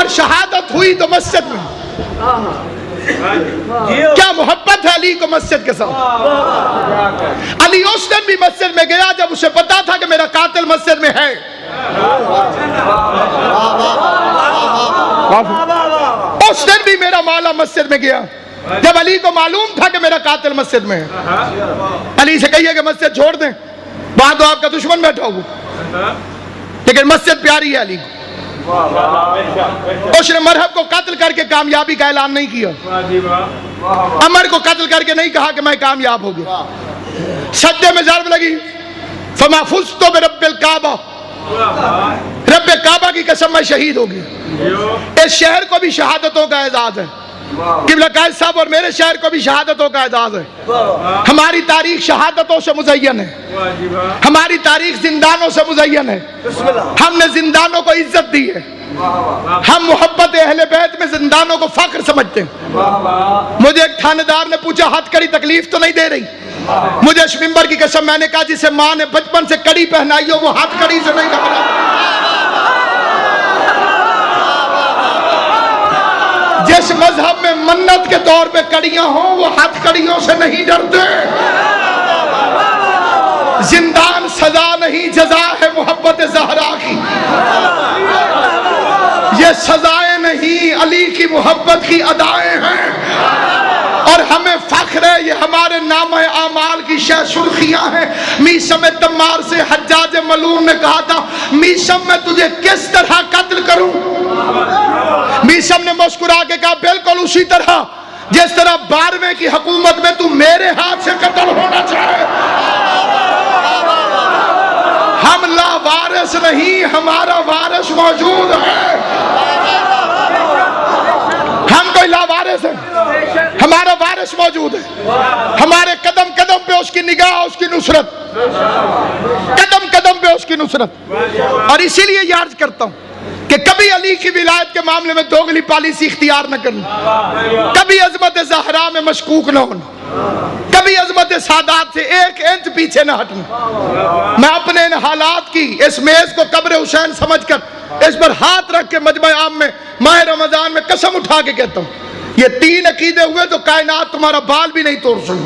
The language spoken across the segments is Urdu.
اور شہادت ہوئی تو مسجد میں. کیا محبت ہے علی کو مسجد کے ساتھ. علی اس دن بھی مسجد میں گیا جب اسے پتا تھا کہ میرا قاتل مسجد میں ہے. اس دن بھی میرا مولا مسجد میں گیا جب علی کو معلوم تھا کہ میرا قاتل مسجد میں ہے. علی سے کہیے کہ مسجد چھوڑ دیں, وہاں تو آپ کا دشمن بیٹھا ہوا, لیکن مسجد پیاری ہے علی کو. اس نے مرحب کو قتل کر کے کامیابی کا اعلان نہیں کیا. عمر کو قتل کر کے نہیں کہا کہ میں کامیاب ہو گیا. سجدے میں ضرب لگی, فما فزت برب الکعبہ, رب کعبہ کی قسم میں شہید ہو گیا. اس شہر کو بھی شہادتوں کا اعزاز ہے. قبلہ قائد صاحب اور میرے شہر کو بھی شہادتوں کا اعزاز ہے. ہماری تاریخ شہادتوں سے مزین ہے. ہماری تاریخ زندانوں سے مزین ہے. ہم نے زندانوں کو عزت دی ہے. ہم محبت اہل بیت میں زندانوں کو فخر سمجھتے ہیں. مجھے ایک تھانے دار نے پوچھا ہتھ کڑی تکلیف تو نہیں دے رہی؟ مجھے اس منبر کی قسم, میں نے کہا جسے ماں نے بچپن سے کڑی پہنائی ہو وہ ہاتھ کڑی سے نہیں گھبراتا. جس مذہب میں منت کے طور پہ کڑیاں ہوں وہ ہاتھ کڑیوں سے نہیں ڈرتے. زندان سزا نہیں, جزا ہے محبت زہرا کی. یہ سزائیں نہیں, علی کی محبت کی ادائیں ہیں. اور ہمیں فخر ہے, یہ ہمارے نامہ اعمال کی شہ سرخیاں ہیں. میسم تمار سے حجاج ملعون نے کہا تھا میسم میں تجھے کس طرح قتل کروں. میسم نے مسکرا کے کہا بالکل اسی طرح جس طرح 12ویں کی حکومت میں تو میرے ہاتھ سے قتل ہونا چاہے. ہم لا وارث نہیں, ہمارا وارث موجود ہے. ہم کوئی لا وارث ہیں, ہمارا وارث موجود ہے. ہمارے قدم قدم پہ اس کی نگاہ, اس کی نصرت, قدم قدم پہ اس کی نصرت. اور اسی لیے یہ عرض کرتا ہوں کہ کبھی علی کی ولایت کے معاملے میں دوگلی پالیسی اختیار نہ کرنا, کبھی عظمت زہرا میں مشکوک نہ ہونا, کبھی عظمت سادات سے 1 انچ پیچھے نہ ہٹنا. میں اپنے ان حالات کی اس میز کو قبر حسین سمجھ کر اس پر ہاتھ رکھ کے مجمع عام میں ماہ رمضان میں قسم اٹھا کے کہتا ہوں یہ 3 عقیدے ہوئے تو کائنات تمہارا بال بھی نہیں توڑ سکتی.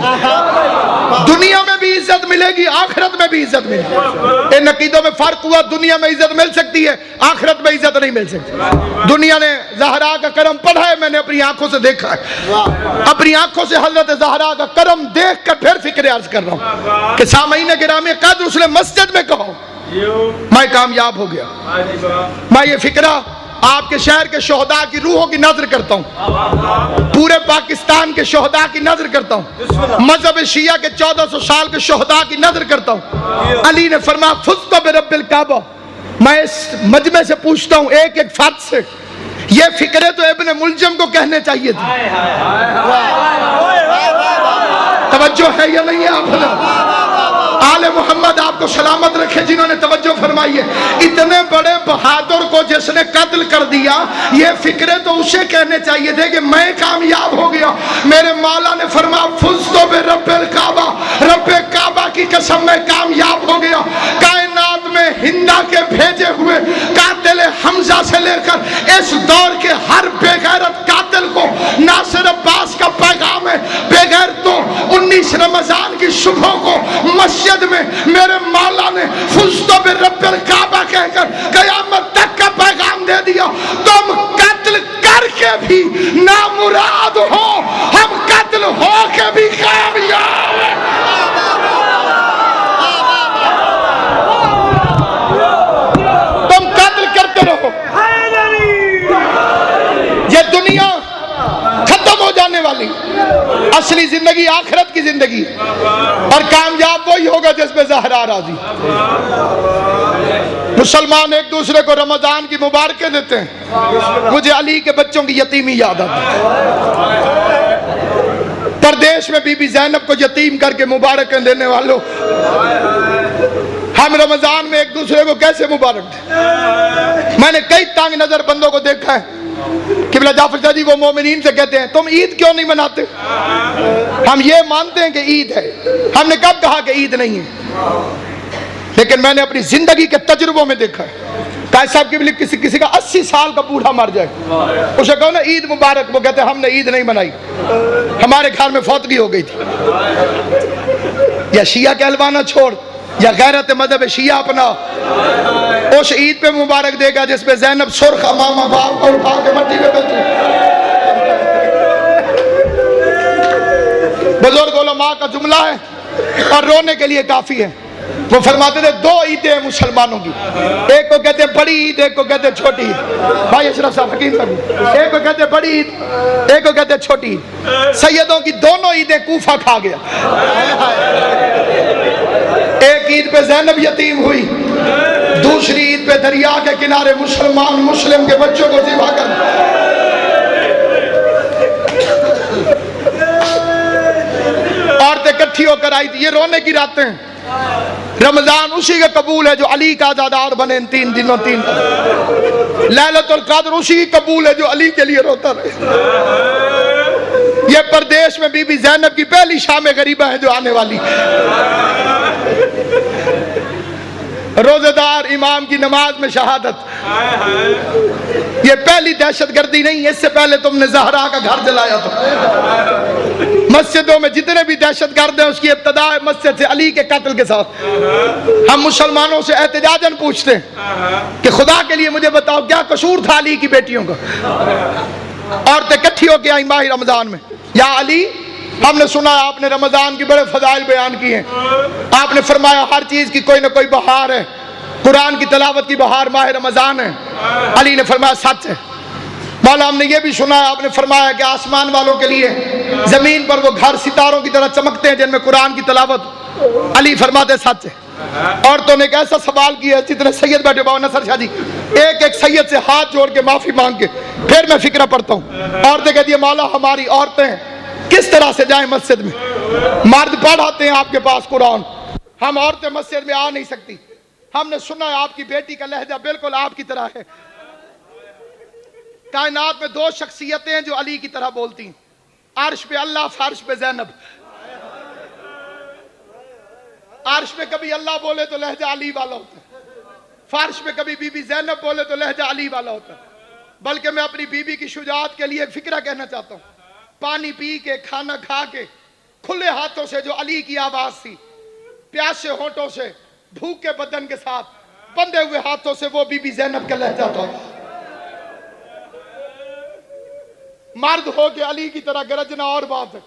دنیا میں بھی عزت ملے گی, آخرت میں بھی عزت ملے گی. ان عقیدوں میں فرق ہوا, دنیا میں عزت مل سکتی ہے, آخرت میں عزت نہیں مل سکتی. دنیا نے زہرا کا کرم پڑھا ہے, میں نے اپنی آنکھوں سے دیکھا ہے. اپنی آنکھوں سے حضرت زہرا کا کرم دیکھ کر پھر فکر عرض کر رہا ہوں کہ سامعین گرامی قدر اس نے مسجد میں کہو میں کامیاب ہو گیا. میں یہ فکرہ آپ کے شہر کے شہداء کی روحوں کی نظر کرتا ہوں, پورے پاکستان کے شہداء کی نظر کرتا ہوں, مذہب شیعہ کے 1400 سال کے شہداء کی نظر کرتا ہوں. علی نے فرمایا فزت برب الکعبہ. میں اس مجمع سے پوچھتا ہوں ایک ایک فرد سے, یہ فکرے تو ابن ملجم کو کہنے چاہیے تھی. توجہ ہے یا نہیں آپ؟ آل محمد آپ کو سلامت رکھے جنہوں نے توجہ فرمائی ہے. اتنے بڑے بہادر کو جس نے قتل کر دیا, یہ فکرے تو اسے کہنے چاہیے تھے کہ میں کامیاب ہو گیا. میرے مولا نے فرمایا فزت برب الکعبہ, رب کعبہ کی قسم میں کامیاب ہو گیا. کائنات میں ہندا کے بھیجے ہوئے قاتل حمزہ سے لے کر اس دور کے ہر بے غیرت قاتل کو ناصر عباس کا پیغام ہے, بے غیرتوں 19 رمضان کی صبح کو مسجد میں میرے مولا نے فزت برب الکعبہ کہہ کر قیامت تک کا پیغام دے دیا. تم قتل کر کے بھی نامراد ہو, ہم قتل ہو کے بھی کامیاب ہیں. تم قتل کرتے رہو, یہ دنیا ختم ہو جانے والی, اصلی زندگی آخرت کی زندگی, اور کامیاب وہی ہوگا جس میں زہرا راضی. مسلمان ایک دوسرے کو رمضان کی مبارکیں دیتے ہیں, مجھے علی کے بچوں کی یتیمی یاد آتی ہے. پردیش میں بی بی زینب کو یتیم کر کے مبارکیں دینے والوں, ہم رمضان میں ایک دوسرے کو کیسے مبارک دیں. میں نے کئی تنگ نظر بندوں کو دیکھا ہے, قبلہ جعفر شاہ وہ مومنین سے کہتے ہیں تم عید کیوں نہیں مناتے؟ ہم یہ مانتے ہیں کہ عید ہے, ہم نے کب کہا کہ عید نہیں ہے؟ لیکن میں نے اپنی زندگی کے تجربوں میں دیکھا ہے قائد صاحب کی کسی کا 80 سال کا بوڑھا مر جائے، اسے کہو نا عید مبارک، وہ کہتے ہیں ہم نے عید نہیں منائی، ہمارے گھر میں فوتگی ہو گئی تھی۔ یا شیعہ کہلوانا چھوڑ، یا غیرت مذہب شیعہ اپنا، اس عید پہ مبارک دے گا جس پہ زینب سرخ امامہ باپ کو اٹھا کے مٹی میں بیٹھی۔ بزرگ علماء کا جملہ ہے اور رونے کے لیے کافی ہے، وہ فرماتے تھے 2 عیدیں ہیں مسلمانوں کی، ایک کو کہتے ہیں بڑی عید، ایک کو کہتے ہیں چھوٹی عید۔ بھائی اشرف صاحب، حکیم صاحب، ایک کو کہتے ہیں بڑی عید، ایک کو کہتے ہیں چھوٹی عید۔ سیدوں کی دونوں عیدیں کوفہ کھا گیا۔ ایک عید پہ زینب یتیم ہوئی، دوسری عید پہ دریا کے کنارے مسلمان مسلم کے بچوں کو ذبح کر، عورتیں کٹھی ہو کر آئی تھی۔ یہ رونے کی راتیں ہیں۔ رمضان اسی کے قبول ہے جو علی کا عزادار بنے ان 3 دنوں 3 دن۔ لیلۃ القدر اسی کی قبول ہے جو علی کے لیے روتا رہے۔ یہ پردیش میں بی بی زینب کی پہلی شام غریبہ ہے جو آنے والی۔ روزہ دار امام کی نماز میں شہادت، یہ پہلی دہشت گردی نہیں، اس سے پہلے تم نے زہرا کا گھر جلایا تھا۔ مسجدوں میں جتنے بھی دہشت گرد ہیں اس کی ابتدا ہے مسجد سے علی کے قتل کے ساتھ۔ ہم مسلمانوں سے احتجاجاً پوچھتے ہیں کہ خدا کے لیے مجھے بتاؤ کیا قصور تھا علی کی بیٹیوں کا؟ عورتیں کٹھی ہو کے آئیں ماہ رمضان میں، یا علی ہم نے سنا آپ نے رمضان کی بڑے فضائل بیان کی ہیں، آپ نے فرمایا ہر چیز کی کوئی نہ کوئی بہار ہے، قرآن کی تلاوت کی بہار ماہ رمضان ہے۔ علی نے فرمایا سچ ہے۔ مولا ہم نے یہ بھی سنا ہے آپ نے فرمایا کہ آسمان والوں کے لیے زمین پر وہ گھر ستاروں کی طرح چمکتے ہیں جن میں قرآن کی تلاوت۔ علی فرماتے سچ ہے۔ عورتوں نے ایک ایسا سوال کیا ہے، جتنے سید بیٹھے باؤ نصر شاہ جی، ایک ایک سید سے ہاتھ جوڑ کے معافی مانگ کے پھر میں فکرہ پڑھتا ہوں۔ عورتیں کہتی ہیں مولا ہماری عورتیں کس طرح سے جائیں مسجد میں؟ مرد پڑھ آتے ہیں آپ کے پاس قرآن، ہم عورتیں مسجد میں آ نہیں سکتی۔ ہم نے سنا ہے آپ کی بیٹی کا لہجہ بالکل آپ کی طرح ہے۔ کائنات میں 2 شخصیتیں ہیں جو علی کی طرح بولتی ہیں، عرش پہ اللہ، فرش پہ زینب۔ عرش پہ کبھی اللہ بولے تو لہجہ علی والا ہوتا ہے، فرش پہ کبھی بی بی زینب بولے تو لہجہ علی والا ہوتا ہے۔ بلکہ میں اپنی بی بی کی شجاعت کے لیے ایک فکرہ کہنا چاہتا ہوں۔ پانی پی کے، کھانا کھا کے، کھلے ہاتھوں سے جو علی کی آواز تھی، پیاسے ہونٹوں سے، بھوکے بدن کے ساتھ، بندے ہوئے ہاتھوں سے، وہ بی بی زینب کا لہجہ تھا۔ مرد ہو کے علی کی طرح گرجنا اور بات ہے،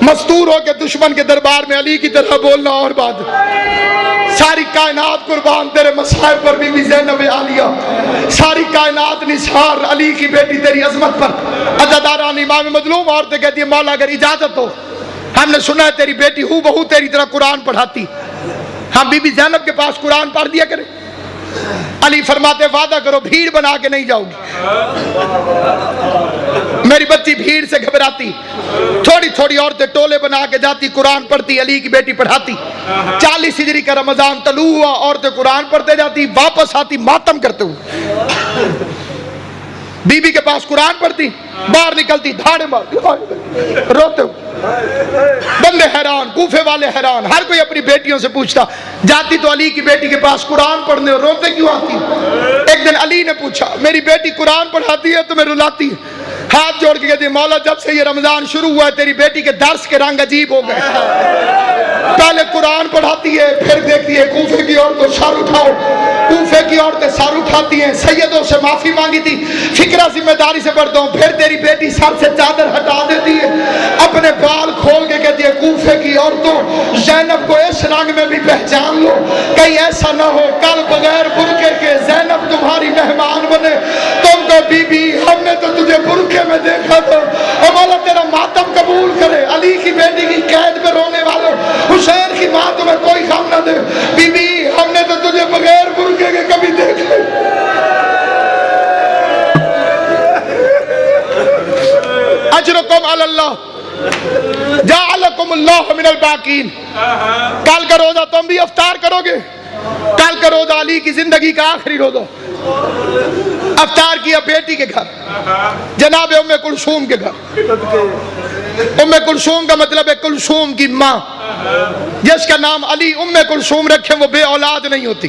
مستور ہو کے دشمن کے دربار میں علی کی طرح بولنا اور بات ہے۔ ساری کائنات قربان تیرے مصائب پر بی بی زینب عالیہ، ساری کائنات نثار علی کی بیٹی تیری عظمت پر۔ عزاداران امام مظلوم عورتیں کہتی ہیں مولا اگر اجازت ہو، ہم نے سنا ہے تیری بیٹی ہو بہو تیری طرح قرآن پڑھاتی، ہم بی بی زینب کے پاس قرآن پڑھ دیا کریں۔ علی فرماتے وعدہ کرو بھیڑ بنا کے نہیں جاؤ گی۔ میری بچی بھیڑ سے گھبراتی، تھوڑی تھوڑی عورتیں ٹولے بنا کے جاتی، قرآن پڑھتی، علی کی بیٹی پڑھاتی۔ 40 ہجری کا رمضان طلوع ہوا، عورتیں قرآن پڑھتے جاتی، واپس آتی ماتم کرتے ہوئے۔ بی بی کے پاس قرآن پڑھتی، باہر نکلتی دھاڑے مارتی روتے ہوئے۔ بندے حیران، کوفے والے حیران، ہر کوئی اپنی بیٹیوں سے پوچھتا جاتی تو علی کی بیٹی کے پاس قرآن پڑھنے اور روتے کیوں آتی؟ ایک دن علی نے پوچھا میری بیٹی قرآن پڑھاتی ہے تمہیں رلاتی ہے؟ ہاتھ جوڑ کے کہتے ہیں مولا جب سے یہ رمضان شروع ہوا ہے تیری بیٹی کے درس کے رنگ عجیب ہو گئے، پہلے قرآن پڑھاتی ہے پھر دیکھتی ہے کوفے کی عورتوں سر اٹھاؤ، کوفے کی عورتیں سر اٹھاتی ہیں، سیدوں سے معافی مانگی تھی، فکرہ ذمہ داری سے پڑھتا ہوں، پھر تیری بیٹی سر سے چادر ہٹا دیتی ہے، اپنے بال کھول کے کہتی ہے کوفے کی عورتوں زینب کو اس رنگ میں بھی پہچان لو، کہیں ایسا نہ ہو کل بغیر برقعے کے زینب تمہاری مہمان بنے، تم کو بی بی ہم نے تو تجھے برقعے میں دیکھا تھا، اور مولا تیرا ماتم قبول کرے، علی کی بیٹی کی قید میں رونے والوں، حسین کی ماں تمہیں کوئی غم نہ دے، بی بی ہم نے تو تجھے بغیر برقعے کے کبھی دیکھا۔ اجرکم علی اللہ جعلکم اللہ من الباقین۔ کل کا روزہ تم بھی افطار کرو گے، کل کا روزہ علی کی زندگی کا آخری روزہ، افطار کیا بیٹی کے گھر، جناب ام کلثوم کے گھر۔ ام کلثوم کا مطلب ہے کلثوم کی ماں، جس کا نام علی ام کلثوم رکھے وہ بے اولاد نہیں ہوتی۔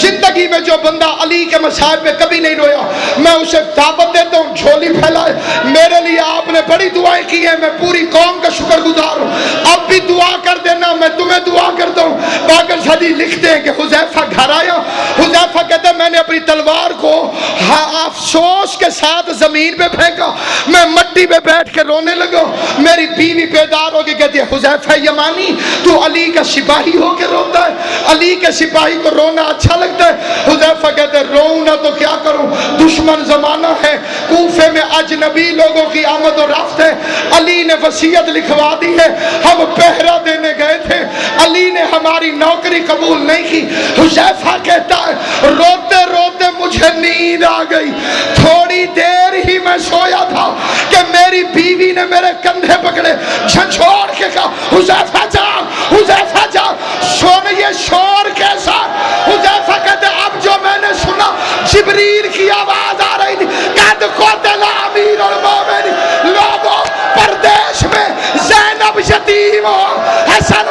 زندگی میں جو بندہ علی کے مصائب پہ کبھی نہیں رویا میں اسے دعوت دیتا ہوں جھولی پھیلائے. میرے لیے آپ نے بڑی دعائیں کی ہیں, میں پوری قوم کا شکر گزار ہوں. اب بھی دعا کر دینا, میں تمہیں دعا کرتا ہوں. باقر شادی لکھتے ہیں کہ حذیفہ گھر آیا, حذیفہ کہتے ہیں میں نے اپنی تلوار کو افسوس کے ساتھ زمین پہ پھینکا, میں مٹی پہ بیٹھ کے رونے لگا. میری بیوی بیدار ہو کے کہتی ہے حذیفہ یمانی تو علی کا سپاہی ہو کے روتا ہے, علی کے سپاہی کو رونا اچھا لگتا ہے. حذیفہ کہتے ہیں روؤں نہ تو کیا کروں, دشمن زمانہ ہے, کوفے میں اجنبی لوگوں کی آمد و رفت ہے, علی نے وصیت لکھوا دی ہے, ہم پہرا دینے گئے تھے, علی نے ہماری نوکری قبول نہیں کی. حذیفہ کہتا ہے روتے روتے مجھے نیند آ گئی, تھوڑی دیر ہی میں سویا تھا کہ میری بیوی نے میرے کندھے پکڑے, جھنجھوڑ کے کہا حذیفہ جاؤ, حذیفہ جاؤ. سونے یہ شور کیسا. حذیفہ کہتے اب جو میں نے سنا جبریل کی آواز آ رہی تھی, قد قتل امیر المومنین. لوگوں پردیش میں زینب یتیم ہو, حسن